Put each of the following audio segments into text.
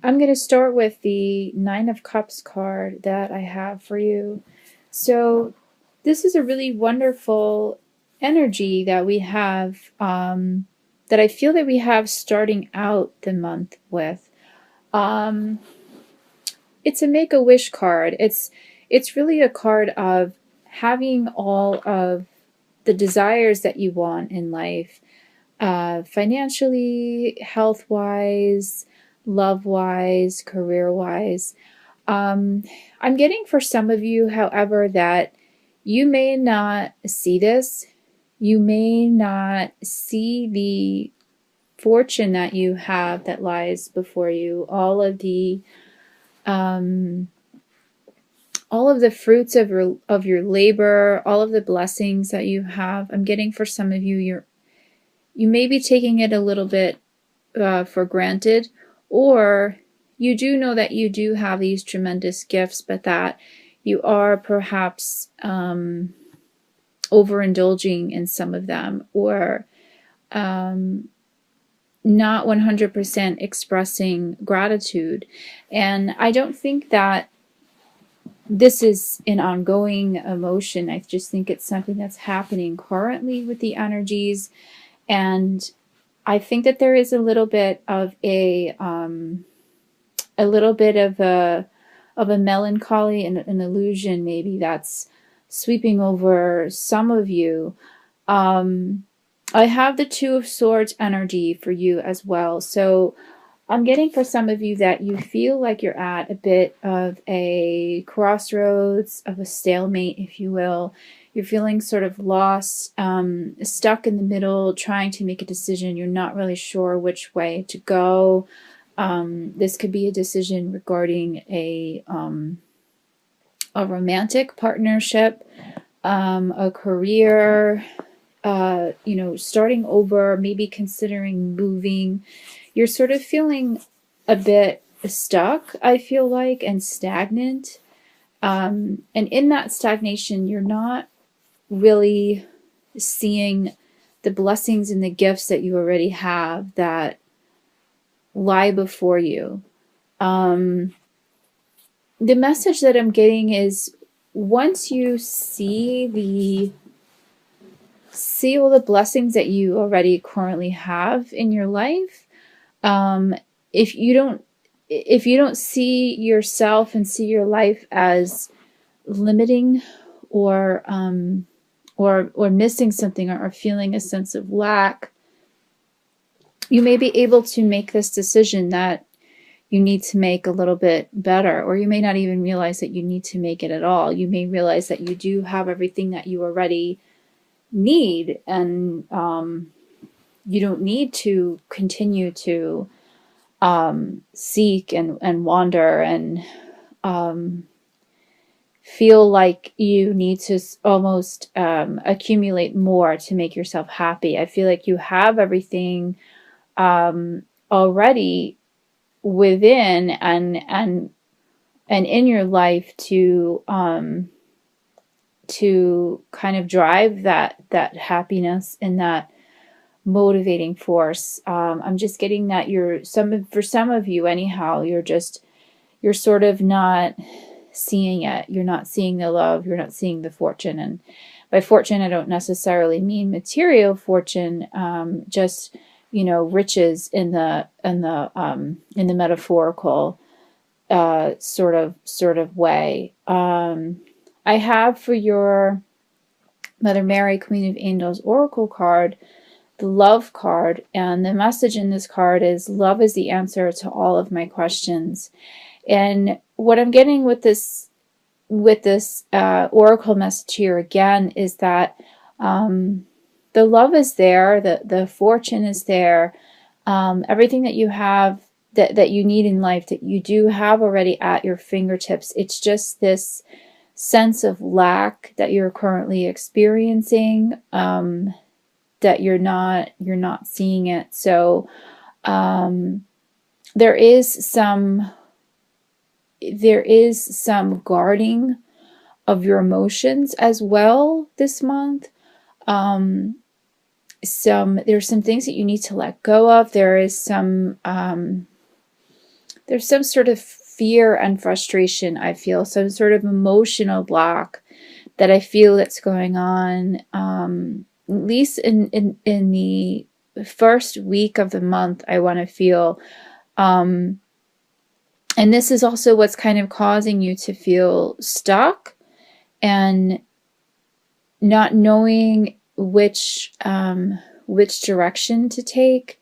I'm going to start with the Nine of Cups card that I have for you. So this is a really wonderful energy that we have, that I feel that we have starting out the month with. Um, it's a Make-A-Wish card. It's really a card of having all of the desires that you want in life, financially, health-wise, love-wise, career-wise. I'm getting for some of you, however, that you may not see this. You may not see the fortune that you have that lies before you, um, all of the fruits of your labor, all of the blessings that you have. I'm getting for some of you, you may be taking it a little bit for granted, or you do know that you do have these tremendous gifts, but that you are perhaps overindulging in some of them, or not 100% expressing gratitude. And I don't think that this is an ongoing emotion. I just think it's something that's happening currently with the energies. And I think that there is a little bit of a melancholy and an illusion maybe that's sweeping over some of you. I have the Two of Swords energy for you as well. So I'm getting for some of you that you feel like you're at a bit of a crossroads, of a stalemate, if you will. You're feeling sort of lost, stuck in the middle, trying to make a decision. You're not really sure which way to go. This could be a decision regarding a romantic partnership, a career, starting over, maybe considering moving. You're sort of feeling a bit stuck, I feel like, and stagnant. And in that stagnation, you're not really seeing the blessings and the gifts that you already have that lie before you. The message that I'm getting is, once you see all the blessings that you already currently have in your life, if you don't see yourself and see your life as limiting, or missing something, or feeling a sense of lack, you may be able to make this decision that you need to make a little bit better, or you may not even realize that you need to make it at all. You may realize that you do have everything that you already need, and you don't need to continue to seek and wander and feel like you need to almost accumulate more to make yourself happy. I feel like you have everything already within and in your life to kind of drive that happiness and that motivating force. I'm just getting that for some of you anyhow, you're sort of not seeing it. You're not seeing the love, you're not seeing the fortune. And by fortune, I don't necessarily mean material fortune, just riches in the metaphorical sort of way. I have for your Mother Mary, Queen of Angels Oracle card, the Love card, and the message in this card is, love is the answer to all of my questions. And what I'm getting with this oracle message here again is that the love is there, the fortune is there, everything that you have that you need in life, that you do have already at your fingertips. It's just this sense of lack that you're currently experiencing, that you're not seeing it. So there is some guarding of your emotions as well this month. There's some things that you need to let go of. There is some there's some sort of fear and frustration. I feel some sort of emotional block that I feel that's going on, at least in the first week of the month. I want to feel, and this is also what's kind of causing you to feel stuck and not knowing which direction to take.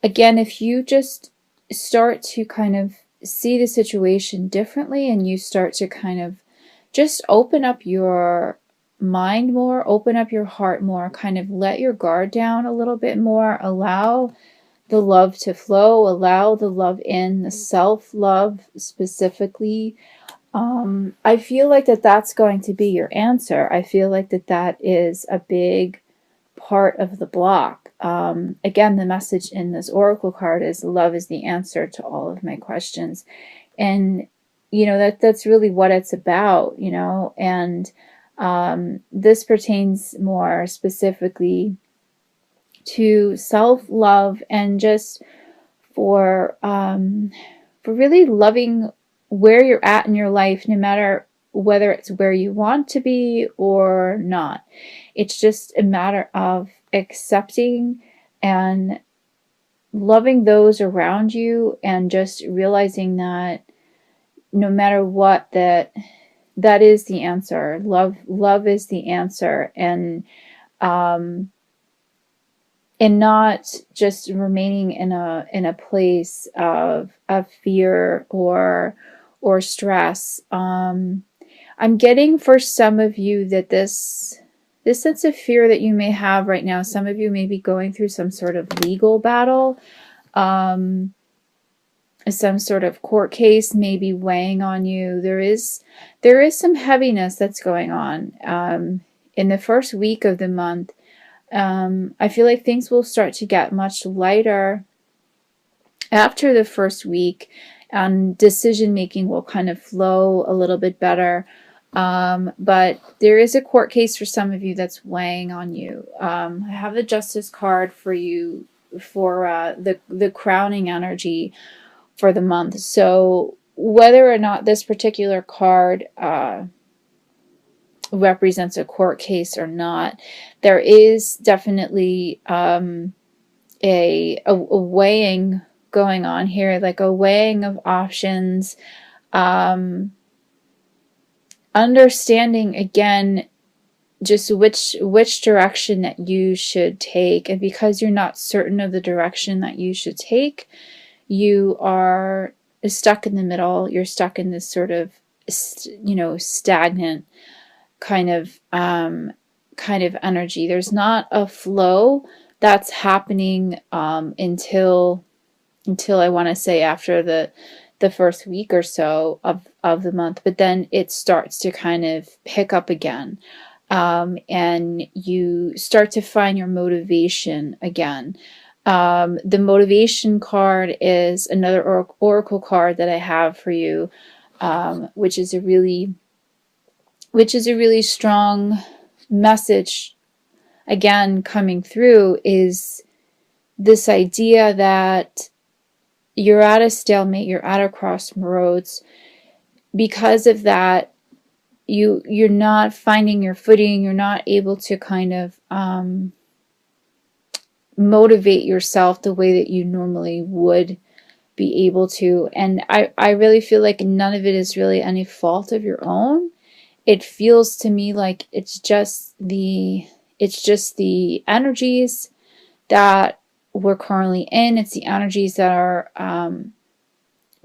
Again, if you just start to kind of see the situation differently, and you start to kind of just open up your mind more, open up your heart more, kind of let your guard down a little bit more, allow the love to flow, allow the love in, the self-love specifically. I feel like that's going to be your answer. I feel like that is a big part of the block. Again, the message in this oracle card is love is the answer to all of my questions. And, that's really what it's about, and this pertains more specifically to self-love, and just for really loving where you're at in your life, no matter whether it's where you want to be or not. It's just a matter of accepting and loving those around you, and just realizing that no matter what, that is the answer. Love is the answer, and not just remaining in a place of fear or stress. I'm getting for some of you that this sense of fear that you may have right now, some of you may be going through some sort of legal battle, some sort of court case may be weighing on you. There is some heaviness that's going on in the first week of the month. I feel like things will start to get much lighter after the first week, and decision making will kind of flow a little bit better. But there is a court case for some of you that's weighing on you. I have the Justice card for you for the crowning energy for the month. So whether or not this particular card represents a court case or not, there is definitely a weighing going on here, like a weighing of options, understanding again just which direction that you should take. And because you're not certain of the direction that you should take, you are stuck in the middle. You're stuck in this sort of stagnant kind of energy. There's not a flow that's happening until I want to say after the first week or so of the month, but then it starts to kind of pick up again, and you start to find your motivation again. The motivation card is another oracle card that I have for you, which is a really strong message again coming through, is this idea that you're at a stalemate, you're at a crossroads. Because of that, you're not finding your footing, you're not able to kind of motivate yourself the way that you normally would be able to. And I really feel like none of it is really any fault of your own. It feels to me like it's just the energies that we're currently in. It's the energies that are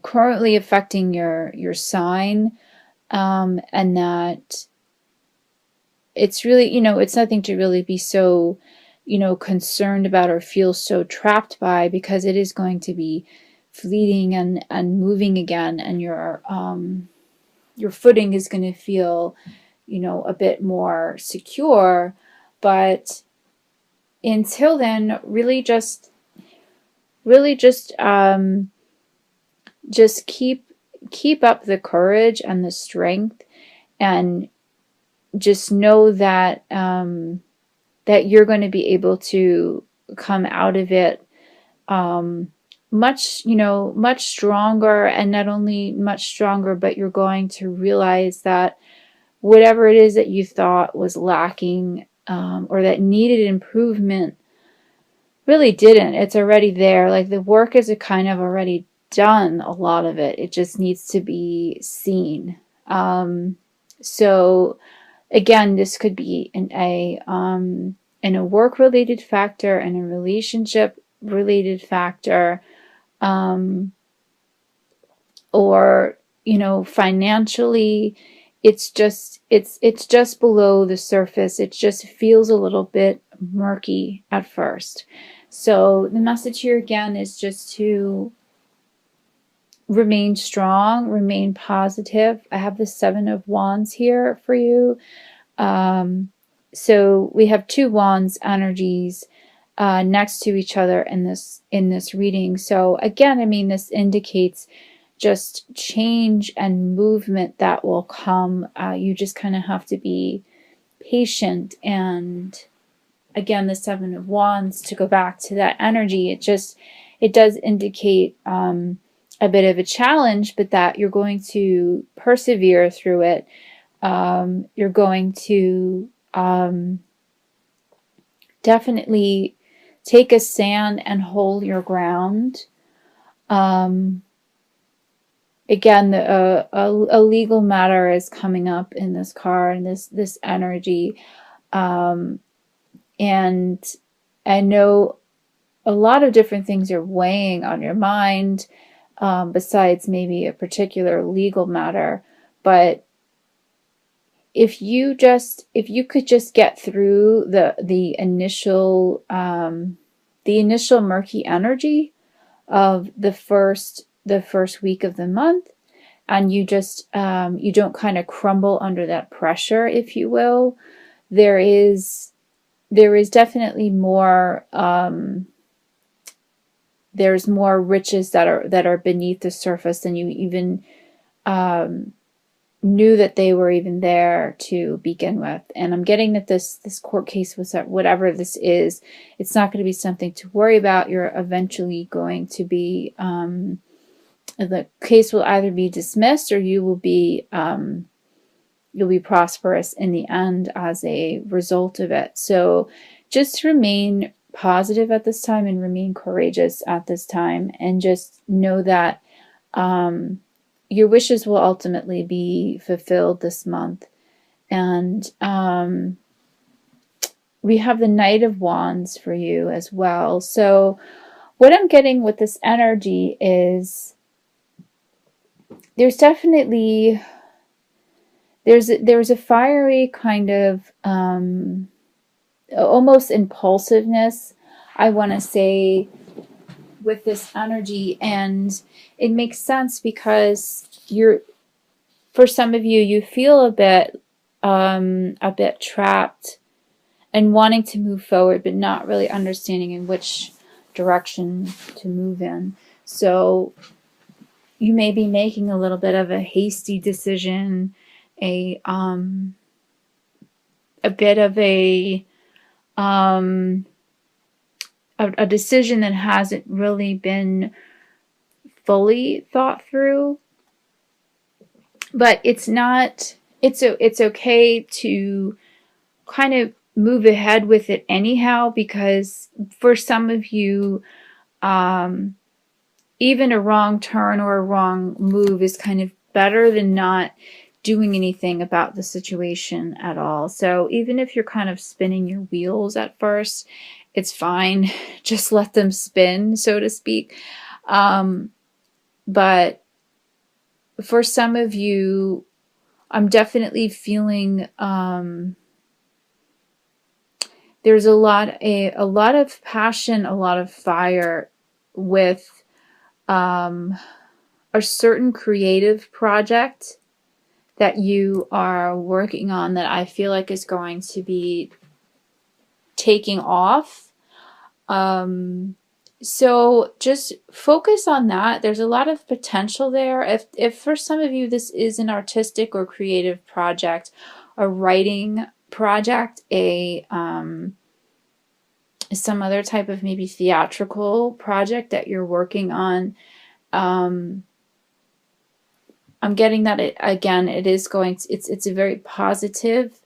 currently affecting your sign, and that it's really, it's nothing to really be so, concerned about or feel so trapped by, because it is going to be fleeting and moving again, and your footing is going to feel, a bit more secure. But until then, really just keep up the courage and the strength, and just know that that you're going to be able to come out of it much, much stronger, and not only much stronger, but you're going to realize that whatever it is that you thought was lacking, or that needed improvement, really didn't. It's already there. Like, the work is kind of already done, a lot of it. It just needs to be seen. So again, this could be in a work related factor, and a relationship related factor, or financially. It's just below the surface. It just feels a little bit murky at first. So the message here again is just to remain strong, remain positive. I have the 7 of Wands here for you. So we have 2 Wands energies next to each other in this reading. So again, I mean, this indicates just change and movement that will come. You just kind of have to be patient. And again, the 7 of Wands, to go back to that energy, it does indicate a bit of a challenge, but that you're going to persevere through it. You're going to definitely take a stand and hold your ground. Again, a legal matter is coming up in this card, and this energy. And I know a lot of different things are weighing on your mind, besides maybe a particular legal matter. But if you could just get through the initial murky energy of the first week of the month, and you don't kind of crumble under that pressure, if you will, there is definitely more, there's more riches that are beneath the surface than you even knew that they were even there to begin with. And I'm getting that this court case was that whatever this is, it's not going to be something to worry about. You're eventually going to be, the case will either be dismissed, or you will be you'll be prosperous in the end as a result of it. So just remain positive at this time, and remain courageous at this time, and just know that your wishes will ultimately be fulfilled this month. And we have the Knight of Wands for you as well. So what I'm getting with this energy is there's definitely there's a fiery kind of almost impulsiveness, I want to say, with this energy. And it makes sense because for some of you, you feel a bit trapped and wanting to move forward, but not really understanding in which direction to move in. So you may be making a little bit of a hasty decision, a bit of a decision that hasn't really been fully thought through. But it's okay to kind of move ahead with it anyhow, because for some of you, even a wrong turn or a wrong move is kind of better than not doing anything about the situation at all. So even if you're kind of spinning your wheels at first, it's fine. Just let them spin, so to speak. But for some of you, I'm definitely feeling there's a lot of passion, a lot of fire with a certain creative project that you are working on, that I feel like is going to be taking off. So just focus on that. There's a lot of potential there. If for some of you this is an artistic or creative project, a writing project, a some other type of maybe theatrical project that you're working on. I'm getting that it is going to, it's a very positive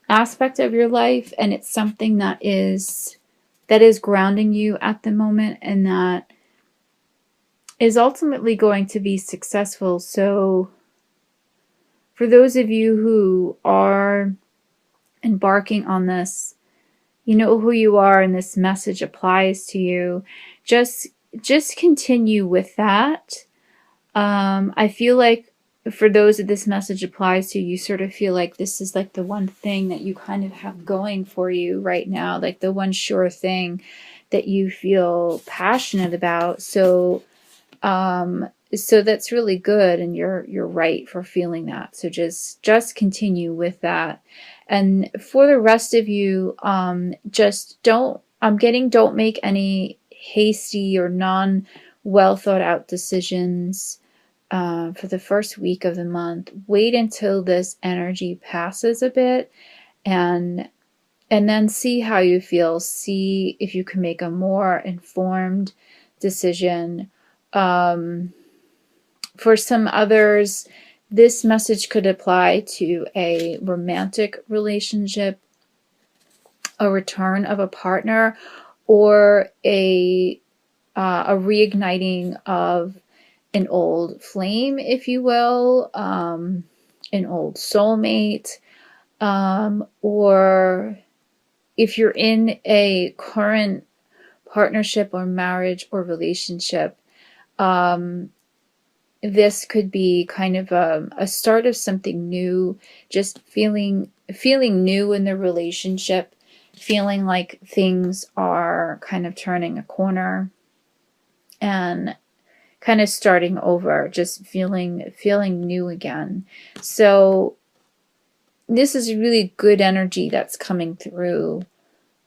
aspect of your life, and it's something that is grounding you at the moment, and that is ultimately going to be successful. So for those of you who are embarking on this, you know who you are, and this message applies to you. Just continue with that. I feel like for those that this message applies to, you sort of feel like this is like the one thing that you kind of have going for you right now, like the one sure thing that you feel passionate about. So that's really good, and you're right for feeling that. So just continue with that. And for the rest of you, just don't make any hasty or non well thought out decisions for the first week of the month. Wait until this energy passes a bit, and then see how you feel. See if you can make a more informed decision. For some others, this message could apply to a romantic relationship, a return of a partner, or a reigniting of an old flame, if you will, an old soulmate, or if you're in a current partnership or marriage or relationship, this could be kind of a start of something new, just feeling new in the relationship, feeling like things are kind of turning a corner and kind of starting over, just feeling new again. So this is really good energy that's coming through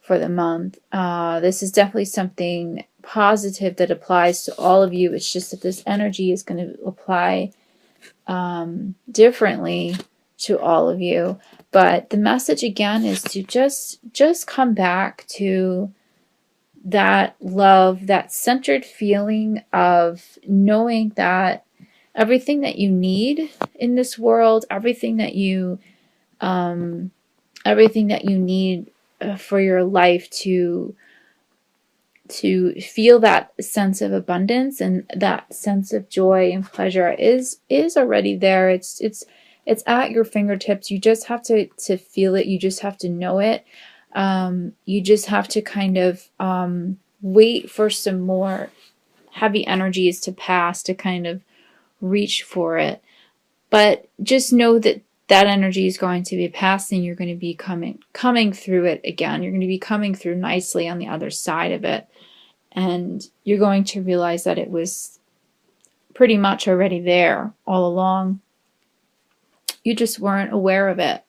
for the month. This is definitely something positive that applies to all of you. It's just that this energy is going to apply differently to all of you. But the message again is to just come back to that love, that centered feeling of knowing that everything that you need in this world, everything that you need for your life to feel that sense of abundance and that sense of joy and pleasure is already there. It's at your fingertips. You just have to feel it. You just have to know it. You just have to kind of wait for some more heavy energies to pass to kind of reach for it. But just know that that energy is going to be passing. You're going to be coming through it again. You're going to be coming through nicely on the other side of it. And you're going to realize that it was pretty much already there all along. You just weren't aware of it.